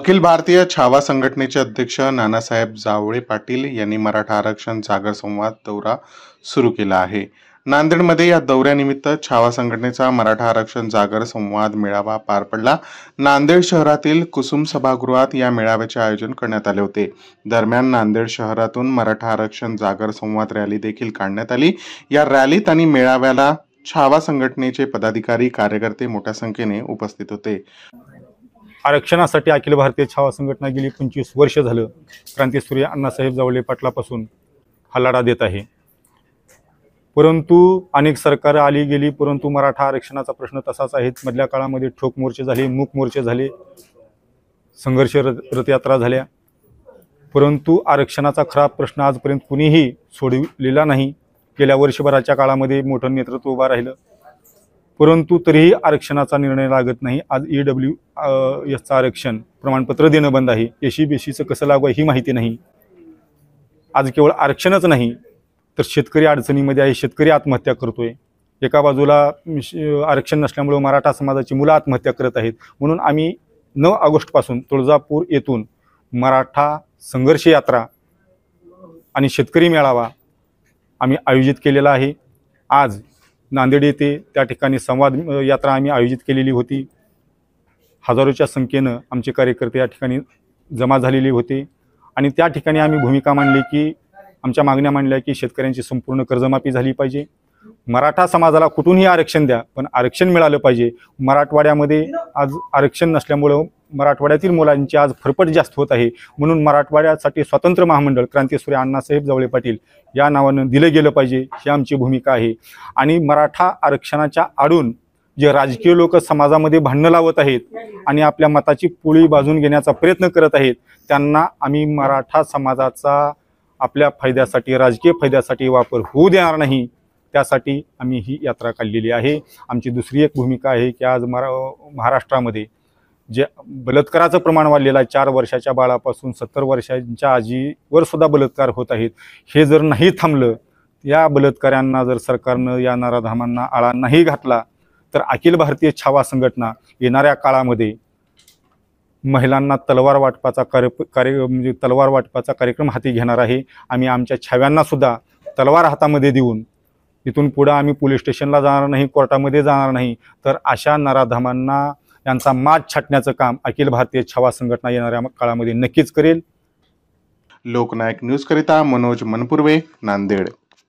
अखिल भारतीय छावा संघटनेचे अध्यक्ष नानासाहेब जावळे पाटील यांनी मराठा आरक्षण जागर संवाद दौरा सुरू केला आहे। नांदेडमध्ये या दौऱ्यानिमित्त छावा संघटनेचा मराठा आरक्षण जागर संवाद मेळावा पार पडला। नांदेड शहरातील कुसुम सभागृहात या मेळाव्याचे आयोजन करण्यात आले होते। दरम्यान नांदेड शहरातून मराठा आरक्षण जागर संवाद रॅली देखील काढण्यात आली। या रॅलीत आणि मेळाव्याला छावा संघटनेचे पदाधिकारी कार्यकर्ते मोठ्या संख्येने उपस्थित होते। आरक्षणासाठी अखिल भारतीय छावा संघटना गेली 25 वर्ष झालं क्रांतीसूर्य अण्णासाहेब जावळे पाटलापासून हा लढा देत आहे। परंतु अनेक सरकार आली गेली, परंतु मराठा आरक्षणाचा प्रश्न तसाच आहे। मधल्या काळामध्ये ठोक मोर्चे झाले, मूक मोर्चे झाले, संघर्ष रथयात्रा झाल्या, परंतु आरक्षणाचा खरा प्रश्न आजपर्यंत कुणीही सोडविलेला नाही। गेल्या वर्षभराच्या काळामध्ये मोठं नेतृत्व उभा राहिलं, परंतु तरीही आरक्षणाचा निर्णय लागत नाही। आज EWS आरक्षण प्रमाणपत्र देणं बंद आहे। SC-BCचं कसं लागू आहे ही माहिती नाही। आज केवळ आरक्षणच नाही तर शेतकरी अडचणीमध्ये आहे, शेतकरी आत्महत्या करतोय। एका बाजूला आरक्षण नसल्यामुळे मराठा समाजाची मुलं आत्महत्या करत आहेत। म्हणून आम्ही 9 ऑगस्टपासून तुळजापूर येथून मराठा संघर्ष यात्रा आणि शेतकरी मेळावा आम्ही आयोजित केलेला आहे। आज नांदेड येथे त्या ठिकाणी संवाद यात्रा आम्ही आयोजित केलेली होती। हजारोच्या संख्येनं आमचे कार्यकर्ते या ठिकाणी जमा झालेले होते आणि त्या ठिकाणी आम्ही भूमिका मांडली की आमच्या मागण्या मांडल्या की शेतकऱ्यांची संपूर्ण कर्जमाफी झाली पाहिजे, मराठा समाजाला कुठूनही आरक्षण द्या पण आरक्षण मिळालं पाहिजे। मराठवाड्यामध्ये आज आरक्षण नसल्यामुळं मराठवाड्यातील मुलांची आज फरफट जास्त होत आहे। म्हणून मराठवाड्यासाठी स्वतंत्र महामंडळ क्रांतीसूर्य अण्णासाहेब जावळे पाटील या नावानं दिलं गेलं पाहिजे, ही आमची भूमिका आहे। आणि मराठा आरक्षणाच्या आडून जे राजकीय लोक समाजामध्ये भांडणं लावत आहेत आणि आपल्या मताची पोळी बाजून घेण्याचा प्रयत्न करत आहेत, त्यांना आम्ही मराठा समाजाचा आपल्या फायद्यासाठी, राजकीय फायद्यासाठी वापर होऊ देणार नाही। त्यासाठी आम्ही ही यात्रा काढलेली आहे। आमची दुसरी एक भूमिका आहे की आज महाराष्ट्रामध्ये जे बलात्काराचं प्रमाण वाढलेलं आहे, 4 वर्षाच्या बाळापासून 70 वर्षांच्या आजीवर सुद्धा बलात्कार होत आहेत। हे जर नाही थांबलं, या बलात्कारांना जर सरकारनं, या नराधमांना आळा नाही घातला तर अखिल भारतीय छावा संघटना येणाऱ्या काळामध्ये महिलांना तलवार वाटपाचा तलवार वाटपाचा कार्यक्रम हाती घेणार आहे। आम्ही आमच्या छाव्यांना सुद्धा तलवार हातामध्ये देऊन इथून पुढे आम्ही पोलीस स्टेशनला जाणार नाही, कोर्टामध्ये जाणार नाही, तर अशा नराधमांना यांचा माज छाटण्याचं काम अखिल भारतीय छावा संघटना येणाऱ्या काळामध्ये नक्कीच करेल। लोकनायक न्यूज करिता मनोज मनपुर्वे, नांदेड।